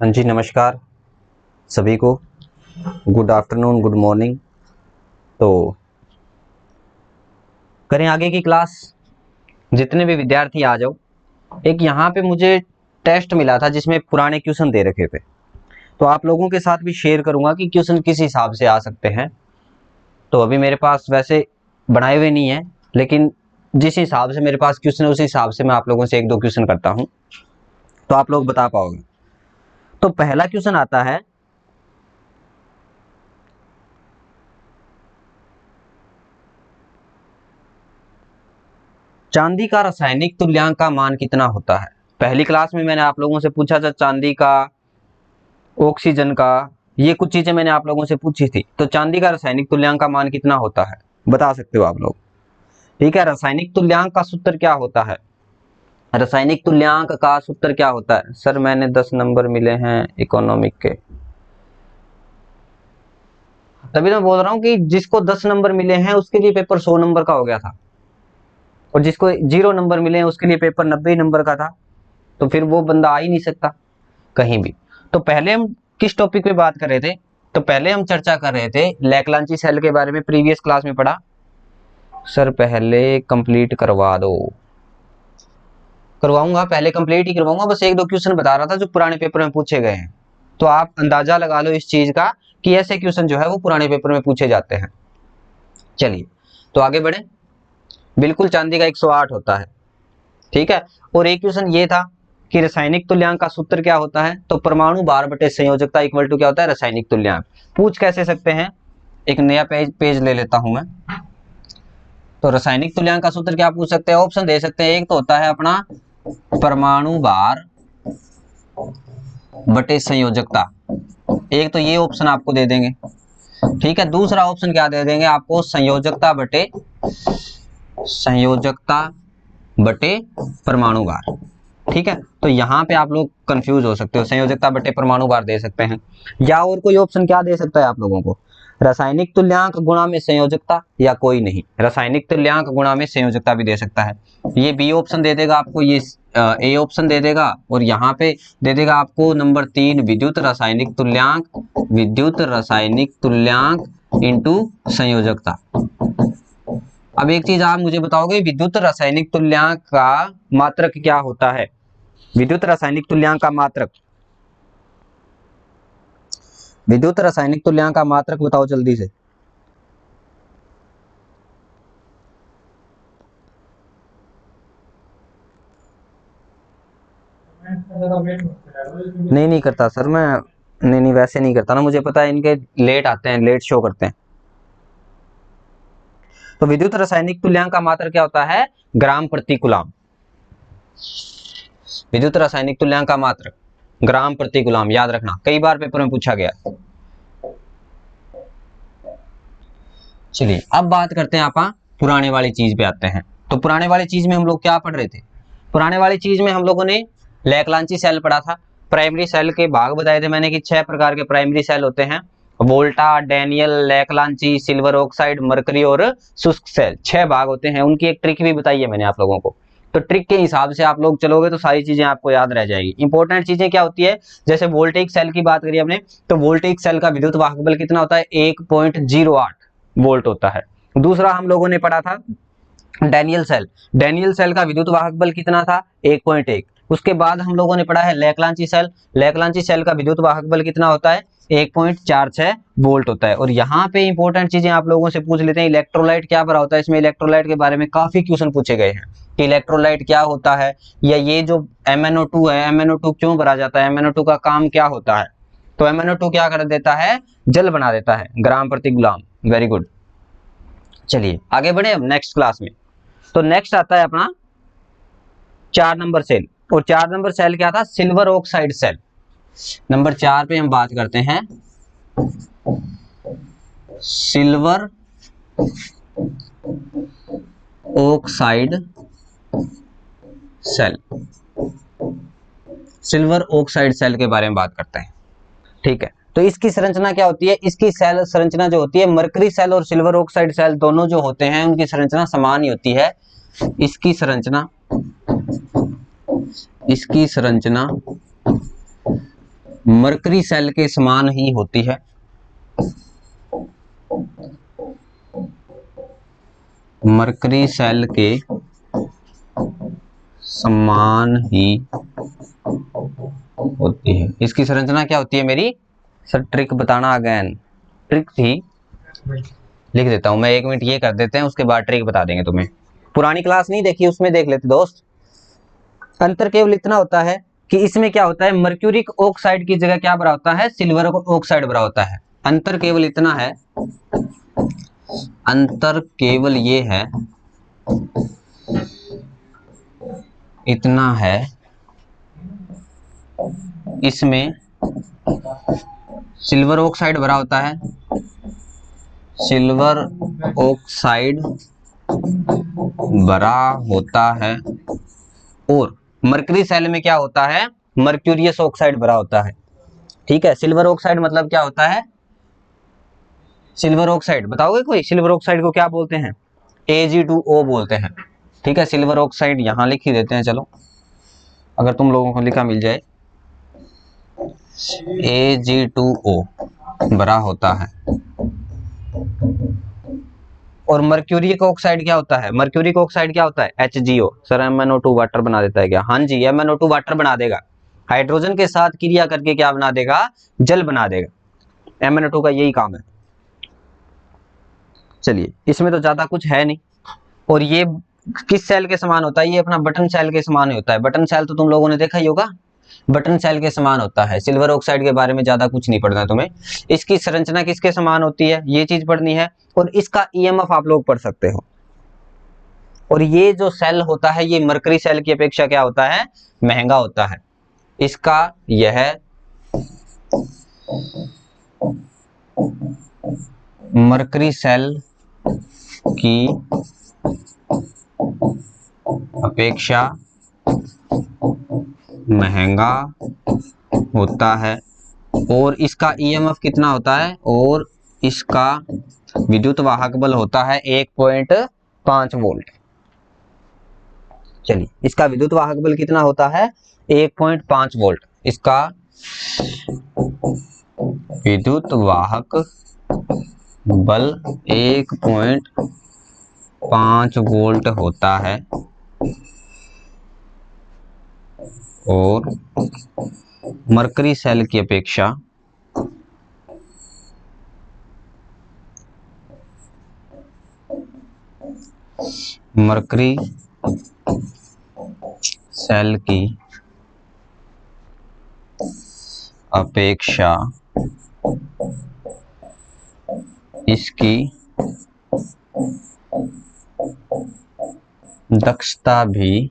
हाँ जी, नमस्कार सभी को। Good afternoon, good morning. तो करें आगे की क्लास। जितने भी विद्यार्थी आ जाओ। एक यहाँ पे मुझे टेस्ट मिला था जिसमें पुराने क्वेश्चन दे रखे थे, तो आप लोगों के साथ भी शेयर करूंगा कि क्वेश्चन किस हिसाब से आ सकते हैं। तो अभी मेरे पास वैसे बनाए हुए नहीं है, लेकिन जिस हिसाब से मेरे पास क्वेश्चन है उस हिसाब से मैं आप लोगों से एक दो क्वेश्चन करता हूँ, तो आप लोग बता पाओगे। तो पहला क्वेश्चन आता है, चांदी का रासायनिक तुल्यांक का मान कितना होता है। पहली क्लास में मैंने आप लोगों से पूछा था चांदी का, ऑक्सीजन का, ये कुछ चीजें मैंने आप लोगों से पूछी थी। तो चांदी का रासायनिक तुल्यांक का मान कितना होता है, बता सकते हो आप लोग। ठीक है, रासायनिक तुल्यांक का सूत्र क्या होता है। रासायनिक तुल्यांक का सूत्र क्या होता है। सर मैंने 10 नंबर मिले हैं इकोनॉमिक के, तभी तो मैं बोल रहा हूँ कि जिसको 10 नंबर मिले हैं उसके लिए पेपर 100 नंबर का हो गया था, और जिसको 0 नंबर मिले हैं उसके लिए पेपर 90 नंबर का था। तो फिर वो बंदा आ ही नहीं सकता कहीं भी। तो पहले हम किस टॉपिक पे बात कर रहे थे। तो पहले हम चर्चा कर रहे थे लैकलांची सेल के बारे में, प्रीवियस क्लास में पढ़ा। सर पहले कंप्लीट करवा दो। करवाऊंगा, पहले कंप्लीट ही करवाऊंगा, बस एक दो क्वेश्चन बता रहा था जो पुराने पेपर में पूछे गए हैं। तो आप अंदाजा लगा लो इस चीज का कि ऐसे क्वेश्चन जो है वो पुराने पेपर में पूछे जाते हैं। चलिए तो आगे बढ़े। बिल्कुल चांदी का 108 होता है। ठीक है, और एक क्वेश्चन ये था कि रासायनिक तुल्यांक का सूत्र क्या होता है। तो परमाणु भार बटे संयोजकता इक्वल टू क्या होता है, रासायनिक तुल्यांक। पूछ कैसे सकते हैं, एक नया पेज ले लेता हूं मैं। तो रासायनिक तुल्यांक का सूत्र क्या पूछ सकते हैं, ऑप्शन दे सकते हैं। एक तो होता है अपना परमाणु भार बटे संयोजकता, एक तो ये ऑप्शन आपको दे देंगे। ठीक है, दूसरा ऑप्शन क्या दे देंगे आपको, संयोजकता बटे परमाणु भार। ठीक है, तो यहाँ पे आप लोग कंफ्यूज हो सकते हो, संयोजकता बटे परमाणु भार दे सकते हैं, या और कोई ऑप्शन क्या दे सकता है आप लोगों को, रासायनिक तुल्यांक गुणा में संयोजकता, या कोई नहीं, रासायनिक तुल्यांक गुणा में संयोजकता भी दे सकता है। ये बी ऑप्शन दे देगा आपको, ये ए ऑप्शन दे देगा, और यहाँ पे दे देगा आपको नंबर 3 विद्युत रासायनिक तुल्यांक इंटू संयोजकता। अब एक चीज आप मुझे बताओगे, विद्युत रासायनिक तुल्यांक का मात्रक क्या होता है। विद्युत रासायनिक तुल्यांक का मात्रक, विद्युत रासायनिक तुल्यांक का मात्रक बताओ जल्दी से। नहीं करता सर मैं, नहीं वैसे नहीं करता ना, मुझे पता है इनके लेट आते हैं, लेट शो करते हैं। तो विद्युत रासायनिक तुल्यांक का मात्रक क्या होता है, ग्राम प्रति कूलम। विद्युत रासायनिक तुल्यांक का मात्रक ग्राम प्रति कूलम, याद रखना, कई बार पेपर में पूछा गया। चलिए अब बात करते हैं आप पुराने वाली चीज पे आते हैं। तो पुराने वाली चीज में हम लोग क्या पढ़ रहे थे। पुराने वाली चीज में हम लोगों ने लैकलांची सेल पढ़ा था। प्राइमरी सेल के भाग बताए थे मैंने कि 6 प्रकार के प्राइमरी सेल होते हैं, वोल्टा, डैनियल, लैकलांची, सिल्वर ऑक्साइड, मरकरी और शुष्क सेल। 6 भाग होते हैं। उनकी एक ट्रिक भी बताई है मैंने आप लोगों को। तो ट्रिक के हिसाब से आप लोग चलोगे तो सारी चीजें आपको याद रह जाएगी। इंपॉर्टेंट चीजें क्या होती है, जैसे वोल्टेइक सेल की बात करी हमने, तो वोल्टेइक सेल का विद्युत वाहक बल कितना होता है, 1.08 वोल्ट होता है। दूसरा हम लोगों ने पढ़ा था डैनियल सेल, डैनियल सेल का विद्युत वाहक बल कितना था, 1.1। उसके बाद हम लोगों ने पढ़ा है लैकलांची सेल, लैकलांची सेल का विद्युत वाहक बल कितना होता है, 1.46 वोल्ट होता है। और यहाँ पे इंपॉर्टेंट चीजें आप लोगों से पूछ लेते हैं, इलेक्ट्रोलाइट क्या भरा होता है इसमें। इलेक्ट्रोलाइट के बारे में काफी क्वेश्चन पूछे गए हैं कि इलेक्ट्रोलाइट क्या होता है, या ये जो MnO2 है, MnO2 क्यों भरा जाता है, MnO2 का काम क्या होता है। तो MnO2 क्या कर देता है, जल बना देता है, ग्राम प्रति गुलाम। Very good. चलिए आगे बढ़े अब नेक्स्ट क्लास में। तो नेक्स्ट आता है अपना 4 नंबर सेल, और 4 नंबर सेल क्या था, सिल्वर ऑक्साइड सेल। नंबर 4 पे हम बात करते हैं silver oxide cell. Silver oxide cell के बारे में बात करते हैं। ठीक है, तो इसकी संरचना क्या होती है, इसकी सेल संरचना जो होती है, मरकरी सेल और सिल्वर ऑक्साइड सेल दोनों जो होते हैं उनकी संरचना समान ही होती है। इसकी संरचना मरकरी सेल के समान ही होती है। मरकरी सेल के समान ही होती है। इसकी संरचना क्या होती है मेरी? सर ट्रिक बताना अगेन, ट्रिक थी, लिख देता हूं मैं, 1 मिनट ये कर देते हैं, उसके बाद ट्रिक बता देंगे तुम्हें। पुरानी क्लास नहीं देखी, उसमें देख लेते दोस्त। अंतर केवल इतना होता है कि इसमें क्या होता है, मर्क्यूरिक ऑक्साइड की जगह क्या भरा होता है, सिल्वर ऑक्साइड भरा होता है। अंतर केवल इतना है, अंतर केवल ये है, इतना है, इसमें सिल्वर ऑक्साइड भरा होता है, सिल्वर ऑक्साइड भरा होता है, और मरकरी सेल में क्या होता है, मर्क्यूरियस ऑक्साइड भरा होता है। ठीक है, सिल्वर ऑक्साइड मतलब क्या होता है, सिल्वर ऑक्साइड बताओगे कोई, सिल्वर ऑक्साइड को क्या बोलते हैं? Ag2O बोलते हैं। ठीक है, सिल्वर ऑक्साइड यहां लिख ही देते हैं, चलो अगर तुम लोगों को लिखा मिल जाए, Ag2O भरा होता है। और मर्क्यूरिक ऑक्साइड क्या होता है, मर्क्यूरिक ऑक्साइड क्या होता है, HgO। सर MnO2 वाटर बना देता है क्या? हाँ जी, MnO2 वाटर बना देगा, हाइड्रोजन के साथ क्रिया करके क्या बना देगा, जल बना देगा। MnO2 का यही काम है। चलिए, इसमें तो ज्यादा कुछ है नहीं। और ये किस सेल के समान होता है, ये अपना बटन सेल के समान होता है। बटन सेल तो तुम लोगों ने देखा ही होगा, बटन सेल के समान होता है। सिल्वर ऑक्साइड के बारे में ज्यादा कुछ नहीं पढ़ना तुम्हें। इसकी संरचना किसके समान होती है, ये चीज पढ़नी है, और इसका ईएमएफ आप लोग पढ़ सकते हो। और ये जो सेल होता है, ये मरकरी सेल की अपेक्षा क्या होता है, महंगा होता है। इसका यह मरकरी सेल की अपेक्षा महंगा होता है, और इसका ईएमएफ कितना होता है, और इसका विद्युत वाहक बल होता है 1.5 वोल्ट। चलिए, इसका विद्युत वाहक बल कितना होता है, 1.5 वोल्ट। इसका विद्युत वाहक बल 1.5 वोल्ट होता है, और मरकरी सेल की अपेक्षा मरकरी सेल की अपेक्षा इसकी दक्षता भी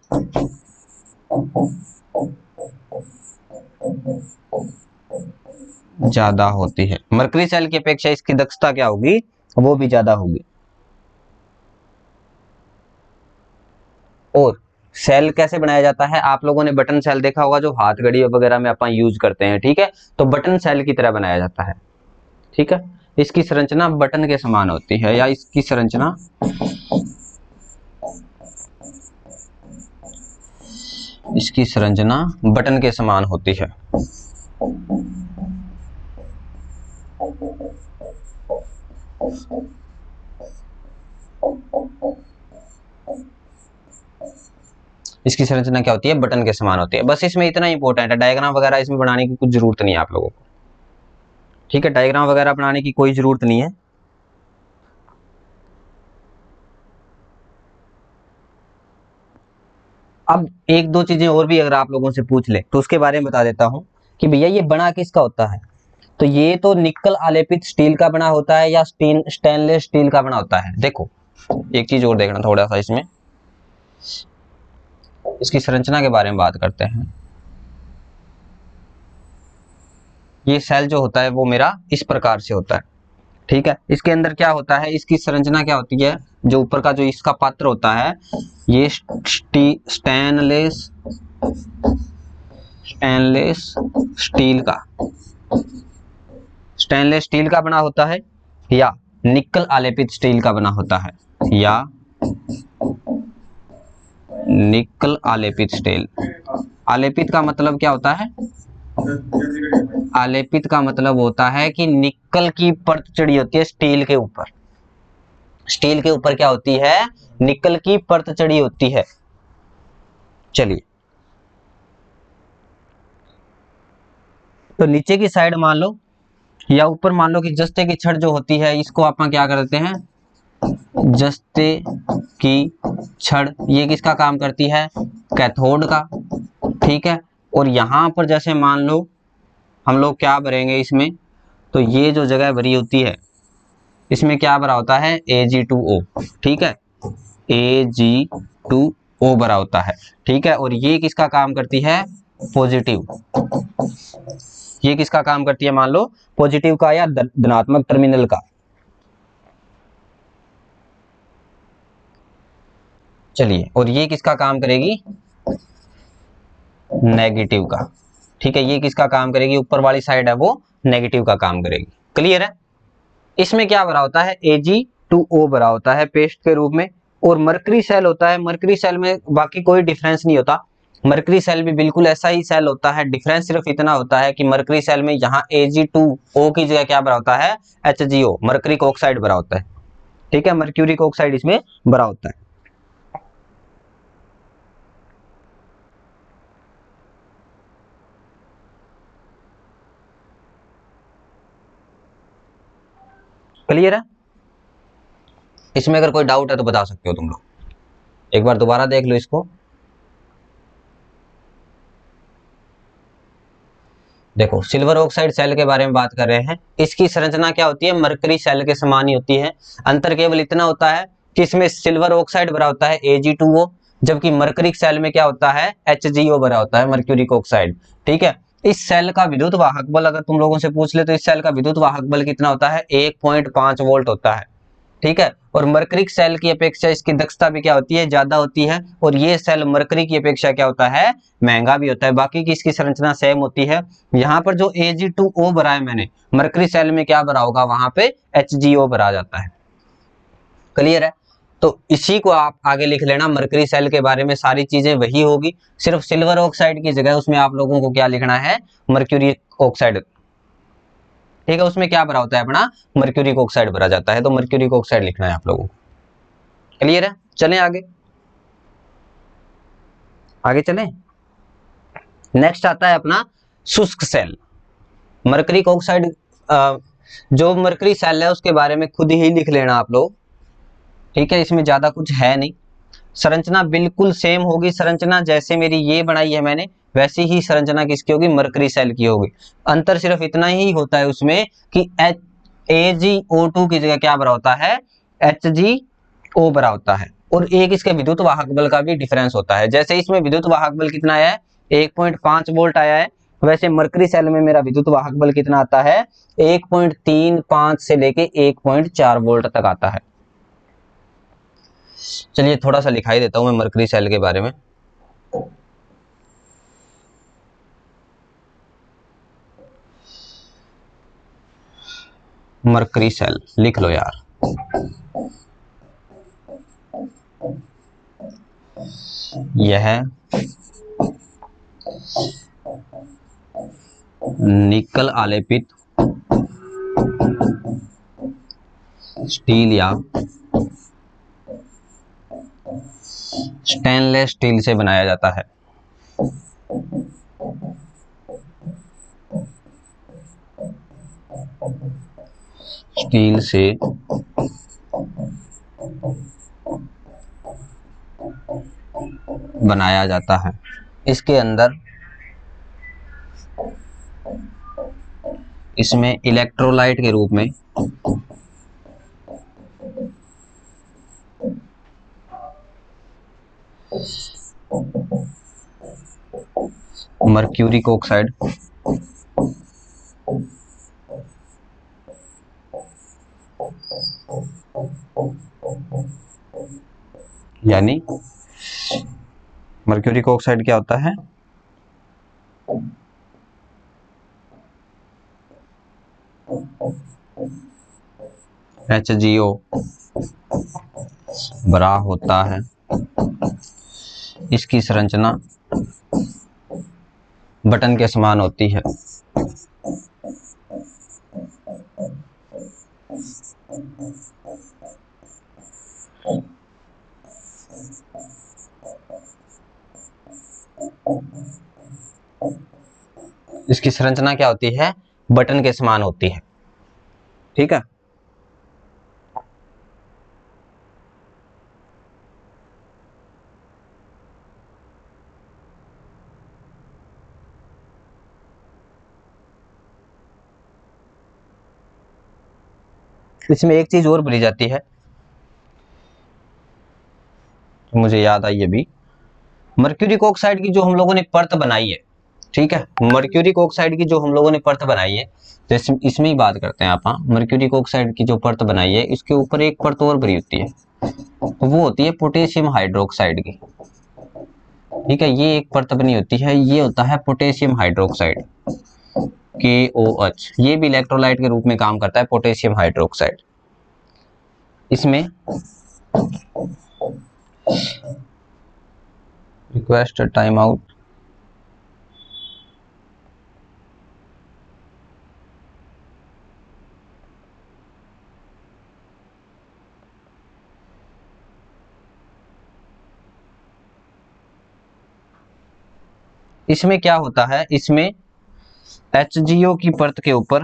ज्यादा होती है। मरकरी सेल की अपेक्षा इसकी दक्षता क्या होगी, वो भी ज्यादा होगी। और सेल कैसे बनाया जाता है, आप लोगों ने बटन सेल देखा होगा, जो हाथ घड़ी वगैरह में अपन यूज करते हैं। ठीक है, तो बटन सेल की तरह बनाया जाता है। ठीक है, इसकी संरचना बटन के समान होती है, या इसकी संरचना बटन के समान होती है। इसकी संरचना क्या होती है, बटन के समान होती है। बस इसमें इतना इंपॉर्टेंट है, डायग्राम वगैरह इसमें बनाने की कुछ जरूरत नहीं है आप लोगों को। ठीक है, डायग्राम वगैरह बनाने की कोई जरूरत नहीं है। अब एक दो चीजें और भी अगर आप लोगों से पूछ ले तो उसके बारे में बता देता हूं कि भैया ये बना किसका होता है। तो ये तो निकल आलेपित स्टील का बना होता है, या स्टेनलेस स्टील का बना होता है। देखो, एक चीज और देखना थोड़ा सा, इसमें इसकी संरचना के बारे में बात करते हैं। ये सेल जो होता है वो मेरा इस प्रकार से होता है। ठीक है, इसके अंदर क्या होता है, इसकी संरचना क्या होती है, जो ऊपर का जो इसका पात्र होता है, ये स्टेनलेस स्टील का बना होता है, या निकल आलेपित स्टील का बना होता है, या निकल आलेपित स्टील। आलेपित का मतलब क्या होता है, आलेपित का मतलब होता है कि निकल की परत चढ़ी होती है स्टील के ऊपर। स्टील के ऊपर क्या होती है? निकल की परत चढ़ी होती है। चलिए, तो नीचे की साइड मान लो या ऊपर मान लो कि जस्ते की छड़ जो होती है, इसको अपन क्या करते हैं? जस्ते की छड़, ये किसका काम करती है? कैथोड का। ठीक है, और यहां पर जैसे मान लो हम लोग क्या भरेंगे इसमें, तो ये जो जगह भरी होती है इसमें क्या भरा होता है? Ag2O। ठीक है, Ag2O भरा होता है। ठीक है, और ये किसका काम करती है? पॉजिटिव। ये किसका काम करती है? मान लो पॉजिटिव का या धनात्मक टर्मिनल का। चलिए, और ये किसका काम करेगी? नेगेटिव का। ठीक है, ये किसका काम करेगी? ऊपर वाली साइड है वो नेगेटिव का काम करेगी। क्लियर है? इसमें क्या भरा होता है? Ag2O भरा होता है पेस्ट के रूप में। और मरकरी सेल होता है, मरकरी सेल में बाकी कोई डिफरेंस नहीं होता। मरकरी सेल भी बिल्कुल ऐसा ही सेल होता है, डिफरेंस सिर्फ इतना होता है कि मरकरी सेल में यहाँ Ag2O की जगह क्या भरा होता है? HgO, मरकरी ऑक्साइड भरा होता है। ठीक है, मर्क्यूरिक ऑक्साइड इसमें भरा होता है। क्लियर है? इसमें अगर कोई डाउट है तो बता सकते हो तुम लोग, एक बार दोबारा देख लो इसको। देखो, सिल्वर ऑक्साइड सेल के बारे में बात कर रहे हैं। इसकी संरचना क्या होती है? मरकरी सेल के समान ही होती है। अंतर केवल इतना होता है कि इसमें सिल्वर ऑक्साइड भरा होता है Ag2O, जबकि मरकरिक सेल में क्या होता है? HgO भरा होता है, मर्क्यूरिक ऑक्साइड। ठीक है, इस सेल का विद्युत वाहक बल अगर तुम लोगों से पूछ ले तो इस सेल का विद्युत वाहक बल कितना होता है? 1.5 वोल्ट होता है। ठीक है, और मरकरिक सेल की अपेक्षा इसकी दक्षता भी क्या होती है? ज्यादा होती है। और ये सेल मरकरी की अपेक्षा क्या होता है? महंगा भी होता है। बाकी की इसकी संरचना सेम होती है। यहाँ पर जो Ag2O भरा है मैंने, मरकरी सेल में क्या भरा होगा? वहां पे HgO भरा जाता है। क्लियर है? तो इसी को आप आगे लिख लेना, मरकरी सेल के बारे में सारी चीजें वही होगी, सिर्फ सिल्वर ऑक्साइड की जगह उसमें आप लोगों को क्या लिखना है? Mercury oxide. ठीक है, उसमें क्या भरा होता है? अपना मर्क्यूरिक ऑक्साइड भरा जाता है, तो मर्क्यूरिक ऑक्साइड लिखना है आप लोगों को। क्लियर है? चलें आगे, आगे चलें। नेक्स्ट आता है अपना शुष्क सेल। मर्करिक ऑक्साइड, जो मर्करी सेल है उसके बारे में खुद ही लिख लेना आप लोग। ठीक है, इसमें ज्यादा कुछ है नहीं, संरचना बिल्कुल सेम होगी। संरचना जैसे मेरी ये बनाई है मैंने, वैसी ही संरचना किसकी होगी? मरकरी सेल की होगी। अंतर सिर्फ इतना ही होता है उसमें कि AgO2 की जगह क्या भरा होता है? HgO भरा होता है। और एक इसके विद्युत वाहक बल का भी डिफरेंस होता है। जैसे इसमें विद्युत वाहक बल कितना आया है? 1.5 वोल्ट आया है। वैसे मरकरी सेल में मेरा विद्युत वाहक बल कितना आता है? 1.35 से लेके 1.4 वोल्ट तक आता है। चलिए थोड़ा सा लिखाई देता हूं मैं मरकरी सेल के बारे में। मरकरी सेल लिख लो यार। यह निकल आलेपित स्टील या स्टेनलेस स्टील से बनाया जाता है। स्टील से बनाया जाता है। इसके अंदर इसमें इलेक्ट्रोलाइट के रूप में मर्क्यूरिक ऑक्साइड यानी मर्क्यूरिक ऑक्साइड क्या होता है? HgO बड़ा होता है। इसकी संरचना बटन के समान होती है। इसकी संरचना क्या होती है? बटन के समान होती है। ठीक है। इसमें एक चीज और भरी जाती है, तो मुझे याद आई अभी, मर्क्यूरिक ऑक्साइड की जो हम लोगों ने परत बनाई है, ठीक है, मर्क्यूरिक ऑक्साइड की जो हम लोगों ने परत बनाई है, तो इसमें ही बात करते हैं आप। मर्क्यूरिक ऑक्साइड की जो परत बनाई है, इसके ऊपर एक परत और भरी होती है, तो वो होती है पोटेशियम हाइड्रोक्साइड की। ठीक है, ये एक परत बनी होती है, ये होता है पोटेशियम हाइड्रोक्साइड KOH। ये भी इलेक्ट्रोलाइट के रूप में काम करता है, पोटेशियम हाइड्रोक्साइड। इसमें रिक्वेस्ट टाइम आउट। इसमें क्या होता है, इसमें HGO की परत के ऊपर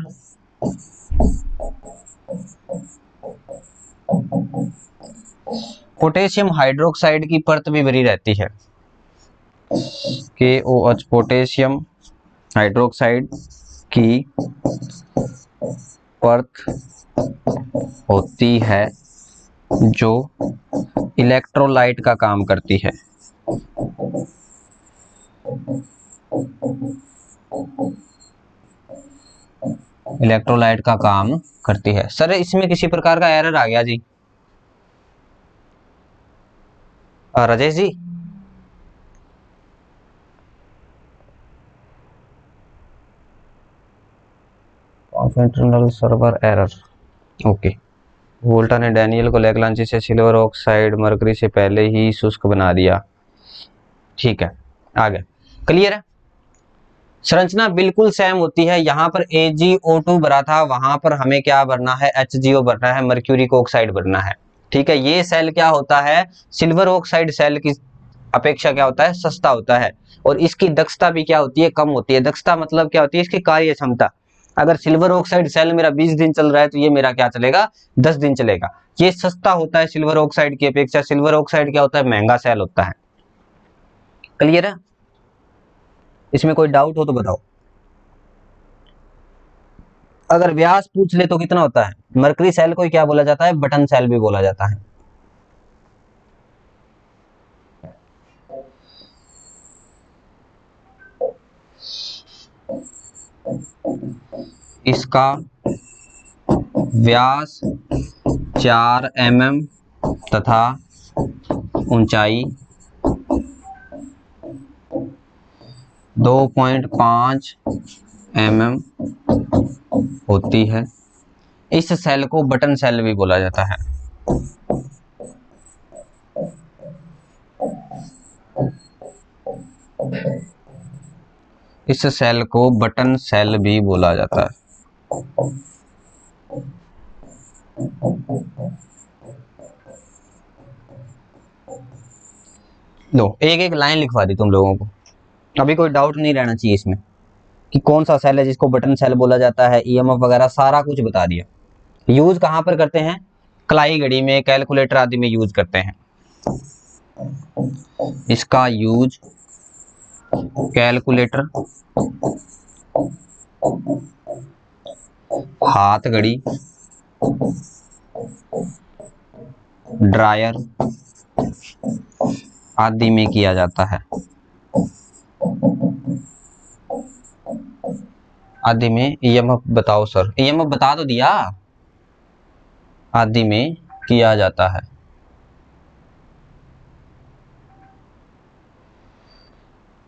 पोटेशियम हाइड्रोक्साइड की परत भी भरी रहती है। KOH पोटेशियम हाइड्रोक्साइड की परत होती है जो इलेक्ट्रोलाइट का काम करती है। इलेक्ट्रोलाइट का काम करती है। सर इसमें किसी प्रकार का एरर आ गया जी? Rajesh ji, internal server error. Okay. वोल्टा ने डैनियल को लैग्रांजी से सिल्वर ऑक्साइड मरकरी से पहले ही शुष्क बना दिया। ठीक है, आगे क्लियर है। संरचना बिल्कुल सेम होती है। यहाँ पर AgO2 भरा था, वहां पर हमें क्या भरना है? HGO भरना है, मर्क्यूरिक ऑक्साइड भरना है। ठीक है, ये सेल क्या होता है? सिल्वर ऑक्साइड सेल की अपेक्षा क्या होता है? सस्ता होता है, और इसकी दक्षता भी क्या होती है? कम होती है। दक्षता मतलब क्या होती है? इसकी कार्य क्षमता। अगर सिल्वर ऑक्साइड सेल मेरा 20 दिन चल रहा है, तो ये मेरा क्या चलेगा? 10 दिन चलेगा। ये सस्ता होता है सिल्वर ऑक्साइड की अपेक्षा। सिल्वर ऑक्साइड क्या होता है? महंगा सेल होता है। क्लियर है? इसमें कोई डाउट हो तो बताओ। अगर व्यास पूछ ले तो कितना होता है? मरकरी सेल को क्या बोला जाता है? बटन सेल भी बोला जाता है। इसका व्यास 4 mm तथा ऊंचाई 2.5 mm होती है। इस सेल को बटन सेल भी बोला जाता है। इस सेल को बटन सेल भी बोला जाता है। लो, एक एक लाइन लिखवा दी तुम लोगों को, अभी कोई डाउट नहीं रहना चाहिए इसमें कि कौन सा सेल है जिसको बटन सेल बोला जाता है। EMF वगैरह सारा कुछ बता दिया। यूज कहां पर करते हैं? कलाई घड़ी में, कैलकुलेटर आदि में यूज करते हैं। इसका यूज कैलकुलेटर, हाथ घड़ी, ड्रायर आदि में किया जाता है। आदि में EMF बताओ सर। EMF बता तो दिया, आदि में किया जाता है।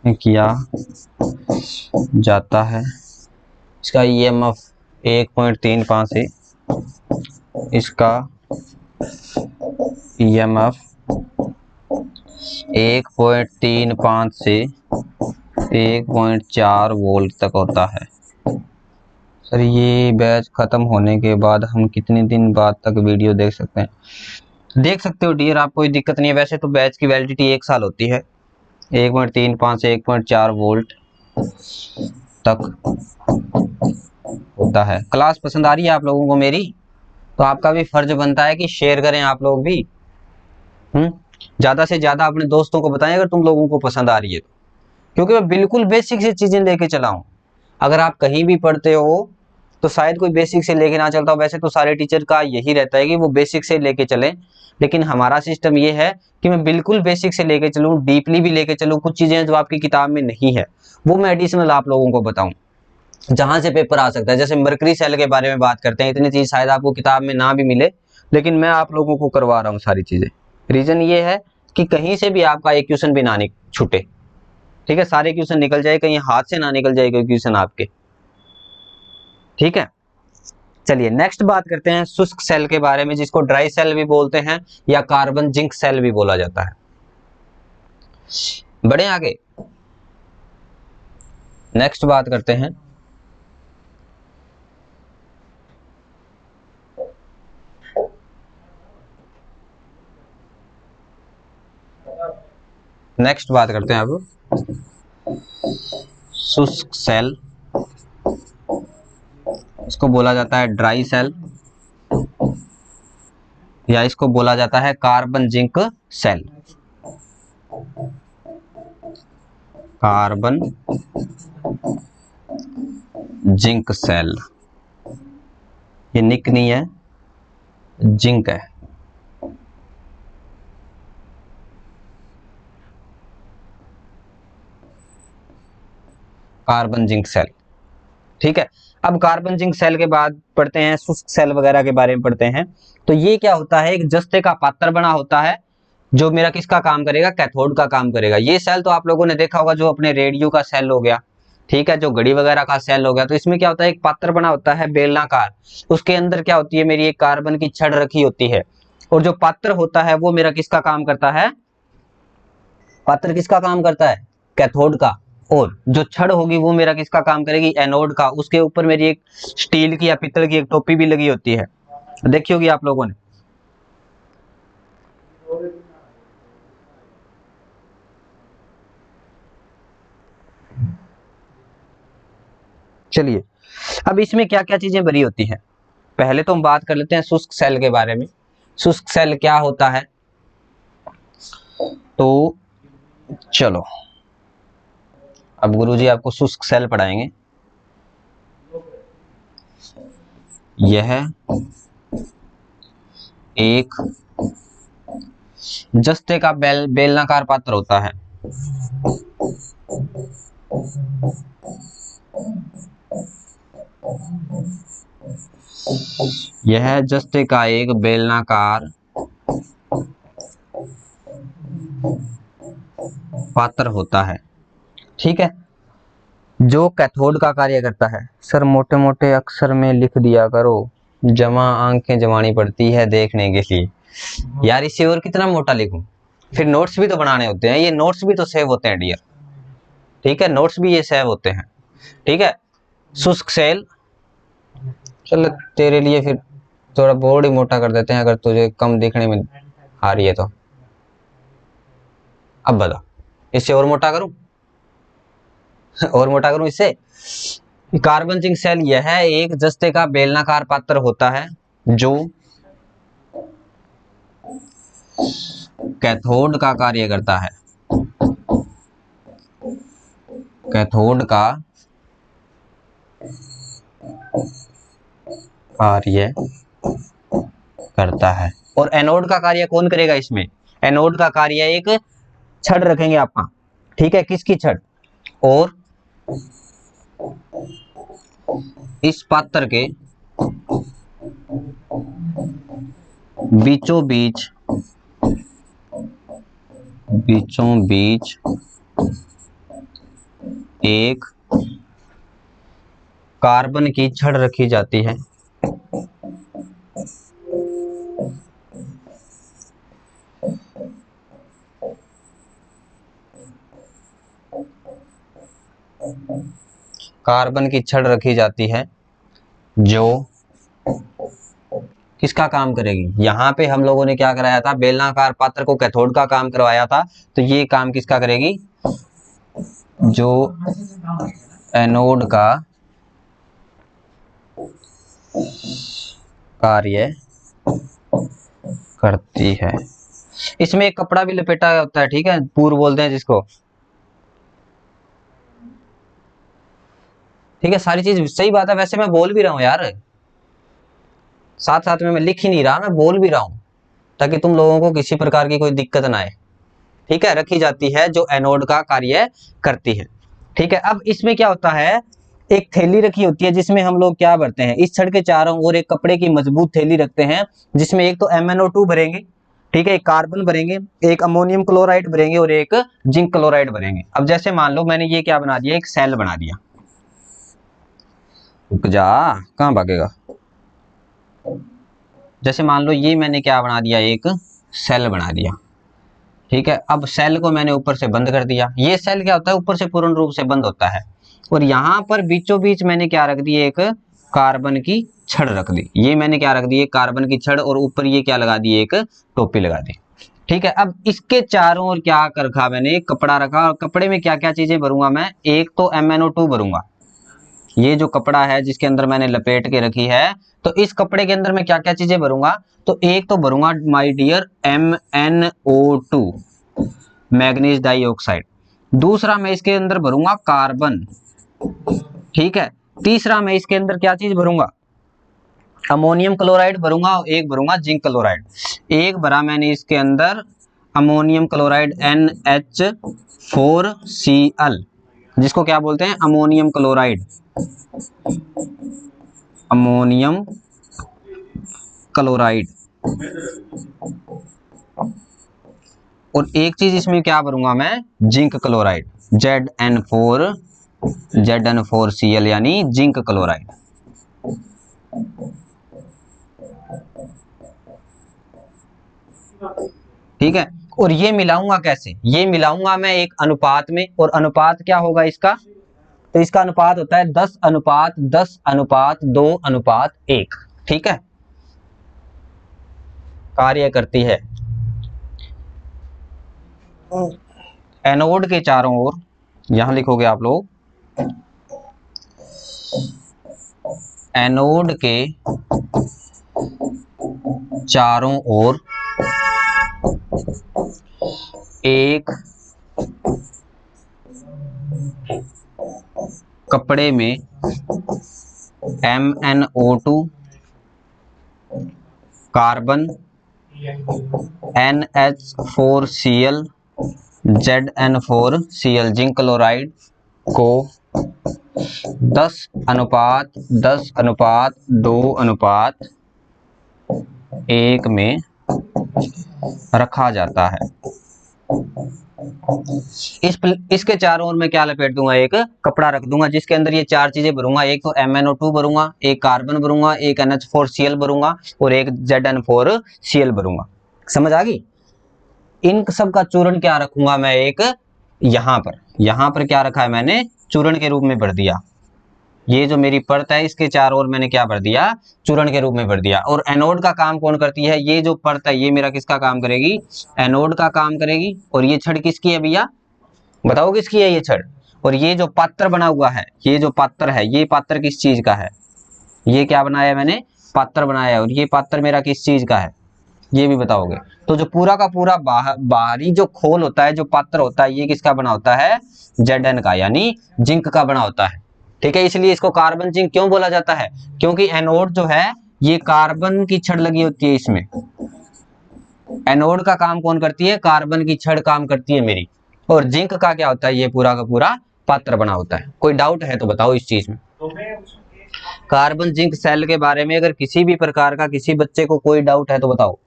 किया जाता है। इसका EMF 1.35 से, इसका EMF 1.35 से 1.4 वोल्ट तक होता है। सर ये बैच खत्म होने के बाद हम कितने दिन बाद तक वीडियो देख सकते हैं? देख सकते हो डियर, आप कोई दिक्कत नहीं है। वैसे तो बैच की वैलिडिटी 1 साल होती है। 1.35 से 1.4 वोल्ट तक होता है। क्लास पसंद आ रही है आप लोगों को मेरी? तो आपका भी फर्ज बनता है कि शेयर करें आप लोग भी। ज्यादा से ज्यादा अपने दोस्तों को बताएं अगर तुम लोगों को पसंद आ रही है तो, क्योंकि मैं बिल्कुल बेसिक से चीजें लेके चला हूं। अगर आप कहीं भी पढ़ते हो तो शायद कोई बेसिक से लेके ना चलता हो। वैसे तो सारे टीचर का यही रहता है कि वो बेसिक से लेके चले, लेकिन हमारा सिस्टम ये है कि मैं बिल्कुल बेसिक से लेके चलूं, डीपली भी लेके चलूं। कुछ चीजें जो आपकी किताब में नहीं है वो मैं एडिशनल आप लोगों को बताऊं, जहां से पेपर आ सकता है। जैसे मरकरी सेल के बारे में बात करते हैं, इतनी चीज शायद आपको किताब में ना भी मिले, लेकिन मैं आप लोगों को करवा रहा हूँ सारी चीजें। रीजन ये है कि कहीं से भी आपका एक क्वेश्चन भी ना छूटे। ठीक है, सारे क्वेश्चन निकल जाए, कहीं हाथ से ना निकल जाए कोई क्वेश्चन आपके। ठीक है, चलिए नेक्स्ट बात करते हैं शुष्क सेल के बारे में, जिसको ड्राई सेल भी बोलते हैं या कार्बन जिंक सेल भी बोला जाता है। बढ़े आगे, नेक्स्ट बात करते हैं अब शुष्क सेल, इसको बोला जाता है ड्राई सेल या इसको बोला जाता है carbon zinc cell. Carbon zinc cell, ये निक नहीं है, जिंक है। Carbon zinc cell. ठीक है, अब कार्बन जिंक सेल के बाद पढ़ते हैं शुष्क सेल वगैरह के बारे में पढ़ते हैं। तो ये क्या होता है, एक जस्ते का पात्र बना होता है जो मेरा किसका काम करेगा, कैथोड का काम करेगा। ये सेल तो आप लोगों ने देखा होगा, जो अपने रेडियो का सेल हो गया, ठीक है, जो घड़ी वगैरह का सेल हो गया। तो इसमें क्या होता है, एक पात्र बना होता है बेलनाकार, उसके अंदर क्या होती है, मेरी एक कार्बन की छड़ रखी होती है। और जो पात्र होता है वो मेरा किसका काम करता है, पात्र किसका काम करता है, कैथोड का। और जो छड़ होगी वो मेरा किसका काम करेगी, एनोड का। उसके ऊपर मेरी एक स्टील की या पित्तल की एक टोपी भी लगी होती है, देखी होगी आप लोगों ने। चलिए, अब इसमें क्या क्या चीजें भरी होती हैं, पहले तो हम बात कर लेते हैं शुष्क सेल के बारे में। शुष्क सेल क्या होता है, तो चलो अब गुरुजी आपको शुष्क सेल पढ़ाएंगे। यह एक जस्ते का बेलनाकार पात्र होता है। यह जस्ते का एक बेलनाकार पात्र होता है। ठीक है, जो कैथोड का कार्य करता है। सर मोटे मोटे अक्षर में लिख दिया करो, जमा आंखें जमानी पड़ती है देखने के लिए। यार इससे और कितना मोटा लिखूं, फिर नोट्स भी तो बनाने होते हैं, ये नोट्स भी तो सेव होते हैं डियर। ठीक है, नोट्स भी ये सेव होते हैं। ठीक है, शुष्क सेल, चल तेरे लिए फिर थोड़ा बोर्ड ही मोटा कर देते हैं, अगर तुझे कम दिखने में आ रही है तो। अब बता, इससे और मोटा करूं और मोटा करूं इससे। कार्बन जिंक सेल यह एक जस्ते का बेलनाकार पात्र होता है जो कैथोड का कार्य करता है। कैथोड का कार्य करता है। और एनोड का कार्य कौन करेगा इसमें, एनोड का कार्य एक छड़ रखेंगे आप, ठीक है, किसकी छड़, और इस पात्र के बीचों बीच एक कार्बन की छड़ रखी जाती है। कार्बन की छड़ रखी जाती है जो किसका काम करेगी। यहाँ पे हम लोगों ने क्या कराया था, बेलनाकार पात्र को कैथोड का काम करवाया था, तो ये काम किसका करेगी, जो एनोड का कार्य करती है। इसमें एक कपड़ा भी लपेटा होता है, ठीक है, पूर बोलते हैं जिसको, ठीक है। सारी चीज सही बात है, वैसे मैं बोल भी रहा हूँ यार, साथ साथ में मैं लिख ही नहीं रहा, मैं बोल भी रहा हूँ, ताकि तुम लोगों को किसी प्रकार की कोई दिक्कत ना आए, ठीक है। रखी जाती है जो एनोड का कार्य करती है, ठीक है। अब इसमें क्या होता है, एक थैली रखी होती है जिसमें हम लोग क्या भरते हैं, इस छड़ के चारों ओर एक कपड़े की मजबूत थैली रखते हैं, जिसमें एक तो MnO2 भरेंगे, ठीक है, एक कार्बन भरेंगे, एक अमोनियम क्लोराइड भरेंगे और एक जिंक क्लोराइड भरेंगे। अब जैसे मान लो मैंने ये क्या बना दिया, एक सेल बना दिया, रुक जा कहाँ भागेगा, जैसे मान लो ये मैंने क्या बना दिया, एक सेल बना दिया, ठीक है। अब सेल को मैंने ऊपर से बंद कर दिया, ये सेल क्या होता है, ऊपर से पूर्ण रूप से बंद होता है, और यहाँ पर बीचों बीच मैंने क्या रख दी, एक कार्बन की छड़ रख दी, ये मैंने क्या रख दी, एक कार्बन की छड़, और ऊपर ये क्या लगा दी, एक टोपी लगा दी, ठीक है। अब इसके चारों ओर क्या कर रखा मैंने, एक कपड़ा रखा, और कपड़े में क्या क्या चीजें भरूंगा मैं, एक तो MnO2 भरूंगा, ये जो कपड़ा है जिसके अंदर मैंने लपेट के रखी है, तो इस कपड़े के अंदर मैं क्या क्या चीजें भरूंगा, तो एक तो भरूंगा my dear MnO2 manganese dioxide, दूसरा मैं इसके अंदर भरूंगा कार्बन, ठीक है, तीसरा मैं इसके अंदर क्या चीज भरूंगा, अमोनियम क्लोराइड भरूंगा, और एक भरूंगा जिंक क्लोराइड। एक भरा मैंने इसके अंदर अमोनियम क्लोराइड NH4Cl, जिसको क्या बोलते हैं, अमोनियम क्लोराइड, अमोनियम क्लोराइड। और एक चीज इसमें क्या भरूंगा मैं, जिंक क्लोराइड, ZN4Cl यानी जिंक क्लोराइड, ठीक है। और ये मिलाऊंगा कैसे, ये मिलाऊंगा मैं एक अनुपात में, और अनुपात क्या होगा इसका, तो इसका अनुपात होता है 10:10:2:1, ठीक है, कार्य करती है। एनोड के चारों ओर, यहां लिखोगे आप लोग, एनोड के चारों ओर एक कपड़े में MnO2 carbon, NH4Cl, ZN4Cl zinc chloride को 10:2:1 में रखा जाता है। इसके चारों ओर मैं क्या लपेट दूंगा, एक कपड़ा रख दूंगा, जिसके अंदर ये चार चीजें भरूंगा, एक तो MnO2 भरूंगा, एक कार्बन भरूंगा, एक NH4Cl भरूंगा, और एक ZN4Cl भरूंगा। समझ आ गई। इन सब का चूर्ण क्या रखूंगा मैं, एक यहाँ पर क्या रखा है मैंने, चूर्ण के रूप में भर दिया, ये जो मेरी परत है इसके चारों ओर मैंने क्या भर दिया, चूर्ण के रूप में भर दिया। और एनोड का काम कौन करती है, ये जो परत है ये मेरा किसका काम करेगी, एनोड का काम करेगी। और ये छड़ किसकी है भैया, बताओ किसकी है ये छड़। और ये जो पात्र बना हुआ है, ये जो पात्र है, ये पात्र किस चीज का है, ये क्या बनाया मैंने, पात्र बनाया है। और ये पात्र मेरा किस चीज का है, ये भी बताओगे। तो जो पूरा का पूरा बाहरी जो खोल होता है, जो पात्र होता है, ये किसका बना होता है, Zn का, यानी जिंक का बना होता है, ठीक है। इसलिए इसको कार्बन जिंक क्यों बोला जाता है, क्योंकि एनोड जो है ये कार्बन की छड़ लगी होती है इसमें। एनोड का काम कौन करती है, कार्बन की छड़ काम करती है मेरी। और जिंक का क्या होता है, ये पूरा का पूरा पात्र बना होता है। कोई डाउट है तो बताओ इस चीज में। कार्बन जिंक सेल के बारे में अगर किसी भी प्रकार का किसी बच्चे को कोई डाउट है तो बताओ।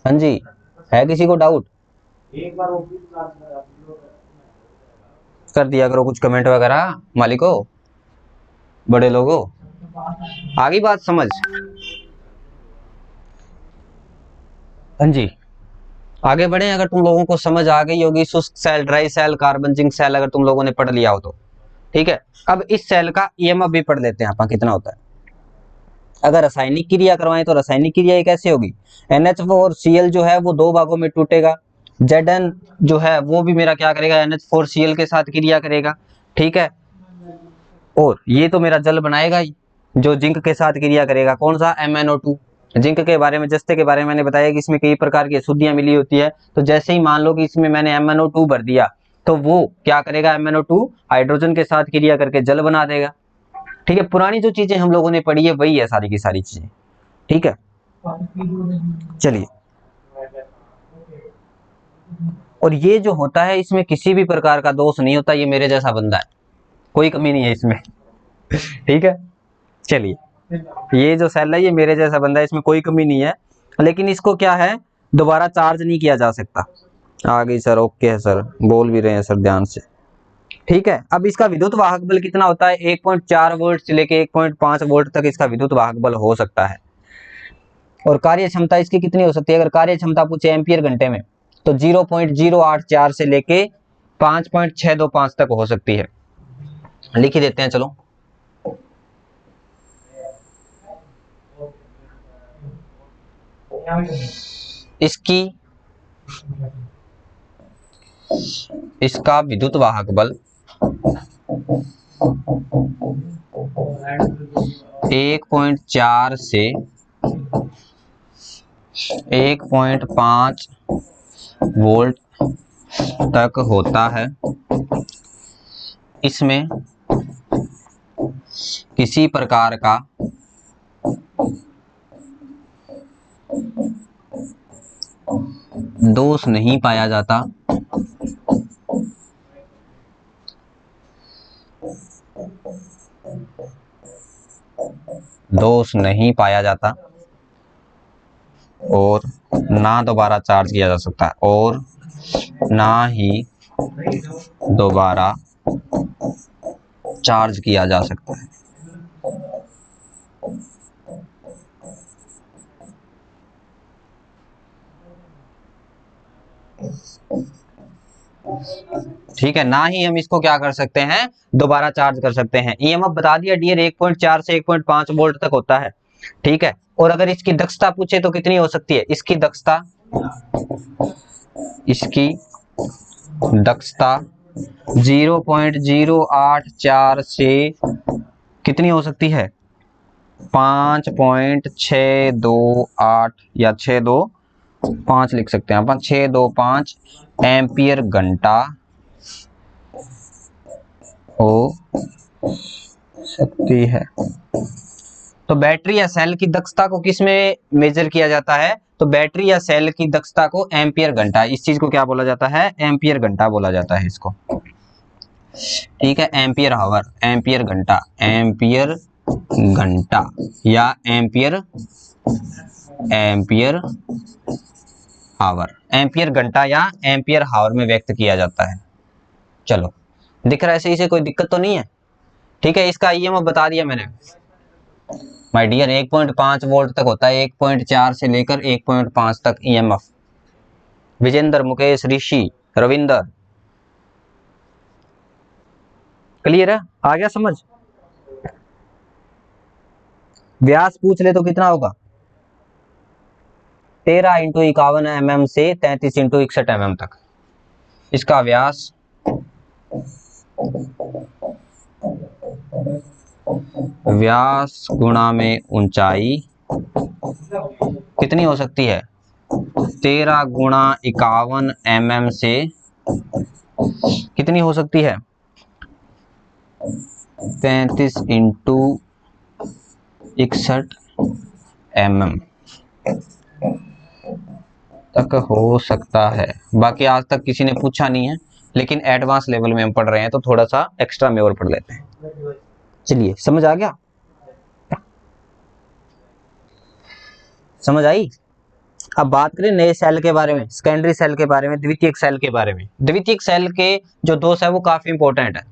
हाँ जी, है किसी को डाउट, एक बार कर दिया करो कुछ कमेंट वगैरह, मालिको बड़े लोगों, आगे बात समझ। हाँ जी, आगे बढ़े। अगर तुम लोगों को समझ आ गई होगी, शुष्क cell, dry cell, carbon zinc cell, अगर तुम लोगों ने पढ़ लिया हो तो ठीक है। अब इस सेल का ईएमएफ भी पढ़ लेते हैं अपन कितना होता है। अगर रासायनिक क्रिया करवाएं तो रासायनिक क्रिया ये कैसे होगी, NH4Cl जो है वो 2 भागों में टूटेगा, Zn जो है वो भी मेरा क्या करेगा, NH4Cl के साथ क्रिया करेगा, ठीक है। और ये तो मेरा जल बनाएगा ही, जो जिंक के साथ क्रिया करेगा, कौन सा, MnO2। जिंक के बारे में, जस्ते के बारे में मैंने बताया कि इसमें कई प्रकार की अशुद्धियां मिली होती है, तो जैसे ही मान लो कि इसमें मैंने MnO2 भर दिया, तो वो क्या करेगा, MnO2 हाइड्रोजन के साथ क्रिया करके जल बना देगा, ठीक है। पुरानी जो चीजें हम लोगों ने पढ़ी है वही है सारी की सारी चीजें, ठीक है। चलिए, और ये जो होता है इसमें किसी भी प्रकार का दोष नहीं होता, ये मेरे जैसा बंदा है, कोई कमी नहीं है इसमें, ठीक है। चलिए, ये जो सेल है ये मेरे जैसा बंदा है, इसमें कोई कमी नहीं है, लेकिन इसको क्या है, दोबारा चार्ज नहीं किया जा सकता। आ गई सर, ओके है सर, बोल भी रहे हैं सर ध्यान से, ठीक है। अब इसका विद्युत वाहक बल कितना होता है, 1.4 वोल्ट से लेके 1.5 वोल्ट तक इसका विद्युत वाहक बल हो सकता है। और कार्य क्षमता इसकी कितनी हो सकती है, अगर कार्य क्षमता पूछे एम्पियर घंटे में, तो 0.084 से लेके 5.625 तक हो सकती है। लिख ही देते हैं चलो। इसका विद्युत वाहक बल 1.4 से 1.5 वोल्ट तक होता है। इसमें किसी प्रकार का दोष नहीं पाया जाता, दोष नहीं पाया जाता, और ना दोबारा चार्ज किया जा सकता है, और ना ही दोबारा चार्ज किया जा सकता है। ठीक है, ना ही हम इसको क्या कर सकते हैं, दोबारा चार्ज कर सकते हैं। ईएमएफ बता दिया डियर 1.4 से 1.5 वोल्ट तक होता है, ठीक है। और अगर इसकी दक्षता पूछे तो कितनी हो सकती है, इसकी दक्षता 0.084 से कितनी हो सकती है, 5.628 या 625 लिख सकते हैं अपन, 625 एम्पियर घंटा हो सकती है। तो बैटरी या सेल की दक्षता को किस में मेजर किया जाता है, तो बैटरी या सेल की दक्षता को एम्पियर घंटा, इस चीज को क्या बोला जाता है, एम्पियर घंटा बोला जाता है इसको, ठीक है। एम्पियर हावर, एम्पियर घंटा, एम्पियर घंटा या एम्पियर हावर, एम्पियर घंटा या एम्पियर हावर में व्यक्त किया जाता है। चलो, दिख रहा है सही से, कोई दिक्कत तो नहीं है, ठीक है। इसका ईएमएफ बता दिया मैंने माय डियर, 1.5 वोल्ट तक होता है, 1.4 से लेकर 1.5 तक ईएमएफ। विजेंद्र, मुकेश, ऋषि, रविंदर, क्लियर है, आ गया समझ। व्यास पूछ ले तो कितना होगा, 13 × 51 mm से 33 × 61 mm तक इसका व्यास गुणा में ऊंचाई कितनी हो सकती है, 13 × 51 mm से कितनी हो सकती है, 35 × 61 mm तक हो सकता है। बाकी आज तक किसी ने पूछा नहीं है, लेकिन एडवांस लेवल में हम पढ़ रहे हैं तो थोड़ा सा एक्स्ट्रा में और पढ़ लेते हैं। चलिए, समझ आ गया, समझ आई। अब बात करें नए सेल के बारे में, सेकेंडरी सेल के बारे में, द्वितीयक सेल के बारे में। द्वितीयक सेल के जो दोष है वो काफी इंपॉर्टेंट है,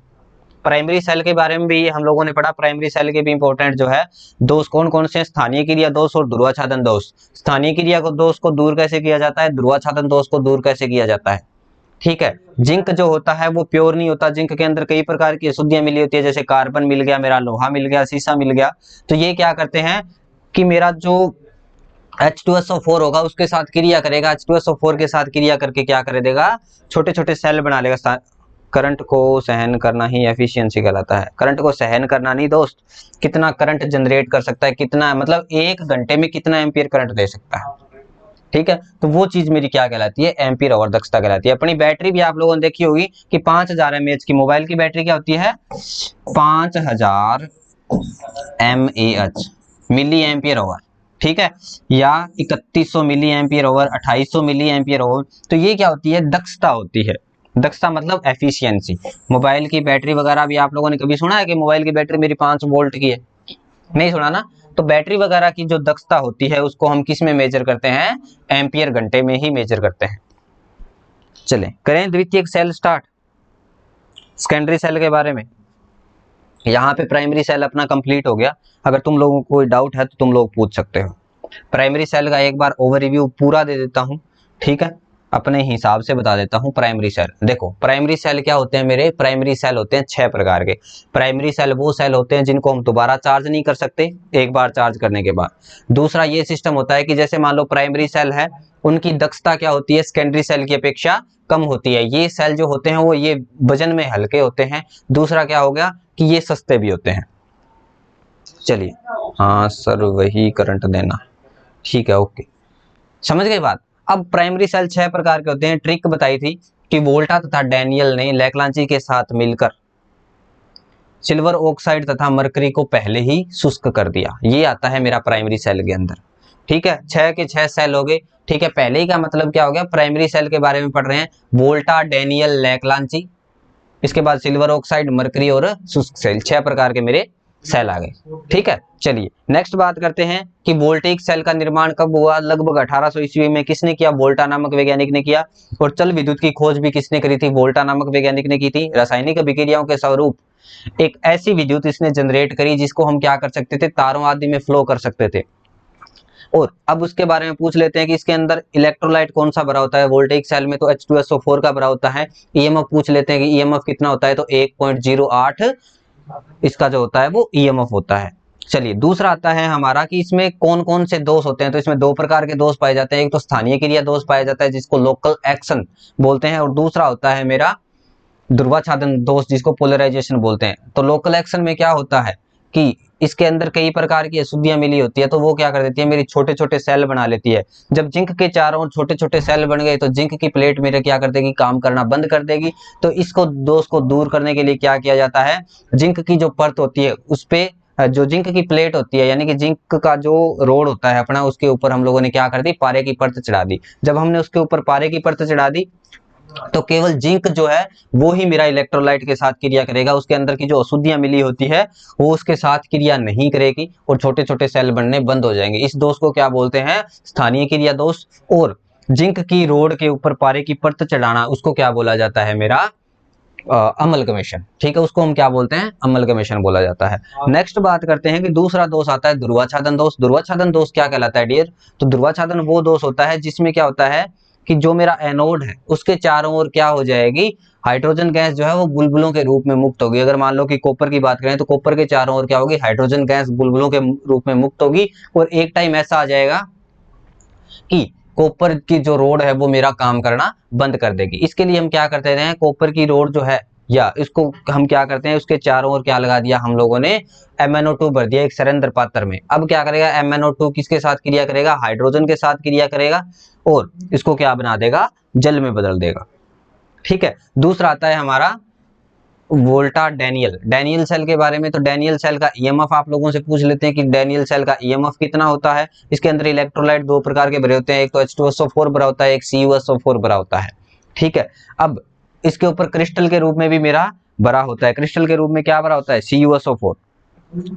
प्राइमरी सेल के बारे में भी हम लोगों ने पढ़ा। प्राइमरी सेल के भी इंपॉर्टेंट जो है दोष कौन कौन से, स्थानीय क्रिया दोष और ध्रुवाच्छादन दोष। स्थानीय क्रिया को दोष को दूर कैसे किया जाता है, ध्रुवाच्छादन दोष को दूर कैसे किया जाता है। ठीक है, जिंक जो होता है वो प्योर नहीं होता, जिंक के अंदर कई प्रकार की अशुद्धियां मिली होती है, जैसे कार्बन मिल गया, मेरा लोहा मिल गया, शीशा मिल गया। तो ये क्या करते हैं कि मेरा जो H2SO4 होगा उसके साथ क्रिया करेगा, H2SO4 के साथ क्रिया करके क्या कर देगा, छोटे छोटे सेल बना लेगा। करंट को सहन करना ही एफिशिएंसी कहलाता है। करंट को सहन करना नहीं दोस्त, कितना करंट जनरेट कर सकता है, कितना मतलब 1 घंटे में कितना एम्पियर करंट दे सकता है। ठीक है, तो वो चीज मेरी क्या कहलाती है, एम्पियर आवर दक्षता कहलाती है। अपनी बैटरी भी आप लोगों ने देखी होगी कि 5000 mAh की मोबाइल की बैटरी क्या होती है, 5000 mAh मिली एम्पियर आवर। ठीक है, या 3100 milliampere hour, 2800 milliampere hour. तो ये क्या होती है, दक्षता होती है। दक्षता मतलब एफिशिएंसी। मोबाइल की बैटरी वगैरह भी आप लोगों ने कभी सुना है कि मोबाइल की बैटरी मेरी 5 वोल्ट की है, नहीं सुना ना। तो बैटरी वगैरह की जो दक्षता होती है उसको हम किस में मेजर करते हैं, एम्पियर घंटे में ही मेजर करते हैं। चलें करें द्वितीयक सेल स्टार्ट, सेकेंडरी सेल के बारे में। यहाँ पे प्राइमरी सेल अपना कंप्लीट हो गया। अगर तुम लोगों को कोई डाउट है तो तुम लोग पूछ सकते हो। प्राइमरी सेल का एक बार ओवररिव्यू पूरा दे देता हूँ। ठीक है, अपने हिसाब से बता देता हूँ। प्राइमरी सेल देखो, प्राइमरी सेल क्या होते हैं मेरे, प्राइमरी सेल होते हैं 6 प्रकार के। प्राइमरी सेल वो सेल होते हैं जिनको हम दोबारा चार्ज नहीं कर सकते एक बार चार्ज करने के बाद। दूसरा ये सिस्टम होता है कि जैसे मान लो प्राइमरी सेल है, उनकी दक्षता क्या होती है, सेकेंडरी सेल की अपेक्षा कम होती है। ये सेल जो होते हैं वो ये वजन में हल्के होते हैं। दूसरा क्या हो गया कि ये सस्ते भी होते हैं। चलिए, हाँ सर वही करंट देना, ठीक है ओके, समझ गए बात। अब प्राइमरी सेल 6 प्रकार के होते हैं। ट्रिक बताई थी कि वोल्टा तथा डैनियल ने लैक्लांची के साथ मिलकर सिल्वर ऑक्साइड तथा मरकरी को पहले ही शुष्क कर दिया। ये आता है मेरा प्राइमरी सेल के अंदर। ठीक है, 6 के 6 सेल हो गए। ठीक है, पहले ही का मतलब क्या हो गया, प्राइमरी सेल के बारे में पढ़ रहे हैं, वोल्टा डैनियल लैक्लांची, इसके बाद सिल्वर ऑक्साइड मरकरी और शुष्क सेल, 6 प्रकार के मेरे सेल आ गए। ठीक है, चलिए नेक्स्ट बात करते हैं कि वोल्टेइक सेल का निर्माण कब हुआ। लगभग 1800 ईस्वी में किसने किया, वोल्टा नामक वैज्ञानिक ने किया। और चल विद्युत की खोज भी किसने करी थी, वोल्टा नामक वैज्ञानिक ने की थी। रासायनिक अभिक्रियाओं के स्वरूप एक ऐसी विद्युत इसने जनरेट करी जिसको हम क्या कर सकते थे, तारों आदि में फ्लो कर सकते थे। और अब उसके बारे में पूछ लेते हैं कि इसके अंदर इलेक्ट्रोलाइट कौन सा भरा होता है। वोल्टेइक सेल में तो H2SO4 का भरा होता है। ईएमएफ पूछ लेते हैं कि ईएमएफ कितना होता है, तो 1.08 इसका जो होता है वो ईएमएफ होता है। चलिए दूसरा आता है हमारा कि इसमें कौन कौन से दोष होते हैं। तो इसमें 2 प्रकार के दोष पाए जाते हैं। एक तो स्थानीय क्रिया दोष पाया जाता है जिसको लोकल एक्शन बोलते हैं, और दूसरा होता है मेरा ध्रुवाच्छादन दोष जिसको पोलराइजेशन बोलते हैं। तो लोकल एक्शन में क्या होता है कि इसके अंदर कई प्रकार की अशुद्धियां मिली होती है, तो वो क्या कर देती है, मेरी छोटे छोटे सेल बना लेती है। जब जिंक के चारों ओर छोटे छोटे सेल बन गए तो जिंक की प्लेट मेरे क्या कर देगी, काम करना बंद कर देगी। तो इसको दोष को दूर करने के लिए क्या किया जाता है, जिंक की जो परत होती है उस पे जो जिंक की प्लेट होती है, यानी कि जिंक का जो रोड होता है अपना, उसके ऊपर हम लोगों ने क्या कर दी, पारे की परत चढ़ा दी। जब हमने उसके ऊपर पारे की परत चढ़ा दी तो केवल जिंक जो है वो ही मेरा इलेक्ट्रोलाइट के साथ क्रिया करेगा। उसके अंदर की जो अशुद्धियां मिली होती है वो उसके साथ क्रिया नहीं करेगी और छोटे छोटे सेल बनने बंद हो जाएंगे। इस दोष को क्या बोलते हैं, स्थानीय क्रिया दोष। और जिंक की रोड के ऊपर पारे की परत चढ़ाना, उसको क्या बोला जाता है, मेरा अमलगमेशन। ठीक है, उसको हम क्या बोलते हैं, अमलगमेशन बोला जाता है। नेक्स्ट बात करते हैं कि दूसरा दोष आता है ध्रुवाच्छादन दोष। ध्रुवाच्छादन दोष क्या कहलाता है डियर, तो ध्रुवाच्छादन वो दोष होता है जिसमें क्या होता है कि जो मेरा एनोड है उसके चारों ओर क्या हो जाएगी, हाइड्रोजन गैस जो है वो बुलबुलों के रूप में मुक्त होगी। अगर मान लो कि कॉपर की बात करें तो कॉपर के चारों ओर क्या होगी, हाइड्रोजन गैस बुलबुलों के रूप में मुक्त होगी। और एक टाइम ऐसा आ जाएगा कि कॉपर की जो रोड है वो मेरा काम करना बंद कर देगी। इसके लिए हम क्या करते रहे हैं, कॉपर की रोड जो है या इसको हम क्या करते हैं, उसके चारों ओर क्या लगा दिया हम लोगों ने, MnO2 भर दिया एक सरेंद्र पात्र में। अब क्या करेगा, MnO2 किसके साथ क्रिया करेगा, हाइड्रोजन के साथ क्रिया करेगा और इसको क्या बना देगा, जल में बदल देगा। ठीक है, दूसरा आता है हमारा वोल्टा डैनियल। डैनियल सेल के बारे में, तो डैनियल सेल का ईएमएफ आप लोगों से पूछ लेते हैं कि डैनियल सेल का ईएमएफ कितना होता है। इसके अंदर इलेक्ट्रोलाइट 2 प्रकार के भरे होते हैं, एक तो H2SO4 भरा होता है, एक CuSO4 भरा होता है। ठीक है, अब इसके ऊपर क्रिस्टल के रूप में भी मेरा भरा होता है। क्रिस्टल के रूप में क्या भरा होता है, CuSO4।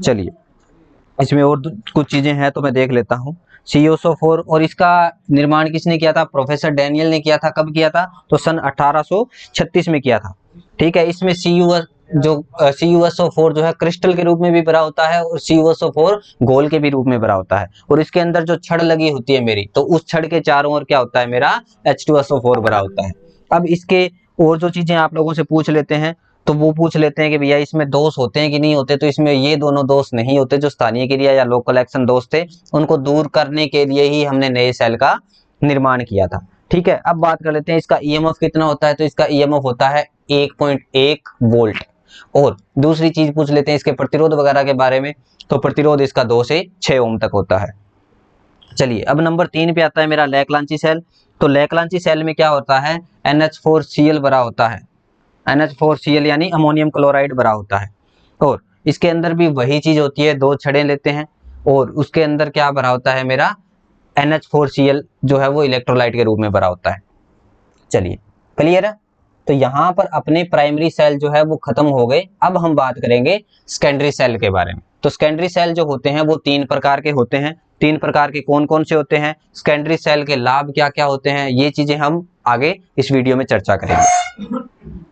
चलिए इसमें और कुछ चीजें हैं तो मैं देख लेता हूँ। CuSO4, और इसका निर्माण किसने किया था, प्रोफेसर डैनियल ने किया था। कब किया था, तो सन 1836 में किया था। ठीक है, इसमें जो CuSO4 जो है क्रिस्टल के रूप में भी भरा होता है और CuSO4 घोल के भी रूप में भरा होता है, और इसके अंदर जो छड़ लगी होती है मेरी, तो उस छड़ के चारों ओर क्या होता है मेरा H2SO4 भरा होता है। अब इसके और जो चीजें आप लोगों से पूछ लेते हैं, तो वो पूछ लेते हैं कि भैया इसमें दोष होते हैं कि नहीं होते, तो इसमें ये दोनों दोष नहीं होते। जो स्थानीय क्रिया या लोकल एक्शन दोष थे उनको दूर करने के लिए ही हमने नए सेल का निर्माण किया था। ठीक है, अब बात कर लेते हैं इसका ईएमएफ कितना होता है। तो इसका ईएमएफ होता है 1.1 वोल्ट। और दूसरी चीज पूछ लेते हैं इसके प्रतिरोध वगैरह के बारे में। तो प्रतिरोध इसका 2 से 6 ओम तक होता है। चलिए अब नंबर 3 पे आता है मेरा लेकलांची सेल। तो लेकलांची सेल में क्या होता है, NH4Cl भरा होता है। NH4Cl यानी अमोनियम क्लोराइड भरा होता है। और इसके अंदर भी वही चीज होती है, 2 छड़ें लेते हैं और उसके अंदर क्या भरा होता है मेरा NH4Cl जो है वो इलेक्ट्रोलाइट के रूप में भरा होता है। चलिए क्लियर है। तो यहाँ पर अपने प्राइमरी सेल जो है वो खत्म हो गए। अब हम बात करेंगे सेकेंडरी सेल के बारे में। तो सेकेंडरी सेल जो होते हैं वो 3 प्रकार के होते हैं। 3 प्रकार के कौन कौन से होते हैं, सेकेंडरी सेल के लाभ क्या क्या होते हैं, ये चीजें हम आगे इस वीडियो में चर्चा करेंगे।